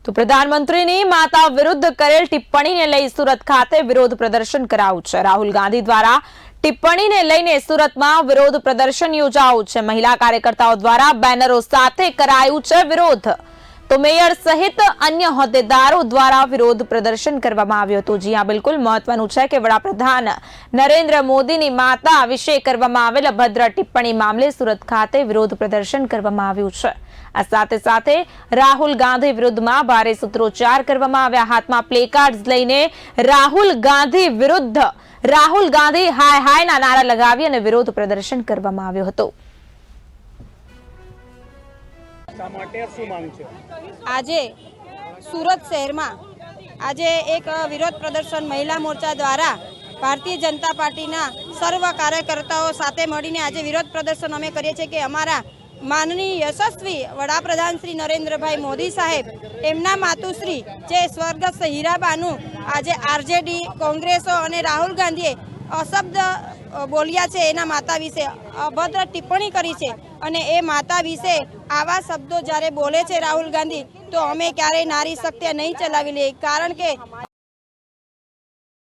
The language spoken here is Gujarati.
તો પ્રધાનમંત્રીની માતા વિરુદ્ધ કરેલ ટિપ્પણીને લઈ સુરત ખાતે વિરોધ પ્રદર્શન કરાયું છે। રાહુલ ગાંધી દ્વારા ટિપ્પણીને લઈને સુરતમાં વિરોધ પ્રદર્શન યોજાયું છે। મહિલા કાર્યકર્તાઓ દ્વારા બેનરો સાથે કરાયું છે વિરોધ। તો મેયર સહિત અન્ય હોદ્દેદારો દ્વારા વિરોધ પ્રદર્શન કરવામાં આવ્યું હતું। જી હા, બિલકુલ મહત્વનું છે કે વડાપ્રધાન નરેન્દ્ર મોદીની માતા વિશે કરવામાં આવેલ અભદ્ર ટિપ્પણી મામલે સુરત ખાતે વિરોધ પ્રદર્શન કરવામાં આવ્યું છે। આ સાથે સાથે રાહુલ ગાંધી વિરુદ્ધમાં ભારે સૂત્રોચ્ચાર કરવામાં આવ્યા। હાથમાં પ્લેકાર્ડ્સ લઈને રાહુલ ગાંધી વિરુદ્ધ રાહુલ ગાંધી હાય હાયના નારા લગાવી અને વિરોધ પ્રદર્શન કરવામાં આવ્યો હતો। આજે સુરત શહેરમાં આજે એક વિરોધ પ્રદર્શન મહિલા મોરચા દ્વારા ભારતીય જનતા પાર્ટીના સર્વ કાર્યકર્તાઓ સાથે મળીને આજે વિરોધ પ્રદર્શન અમે કરીએ છીએ કે અમારા માનનીય યશસ્વી વડાપ્રધાન શ્રી નરેન્દ્રભાઈ મોદી સાહેબ એમના માતુશ્રી જે સ્વર્ગસ્થ હીરાબાનું આજે આરજેડી કોંગ્રેસો અને રાહુલ ગાંધીએ અશબ્દ બોલ્યા છે, એના માતા વિશે અભદ્ર ટિપ્પણી કરી છે અને એ માતા વિશે આવા શબ્દો જ્યારે બોલે છે રાહુલ ગાંધી, તો અમે ક્યારેય નારી શક્તિ નહીં ચલાવી લઈએ। કારણ કે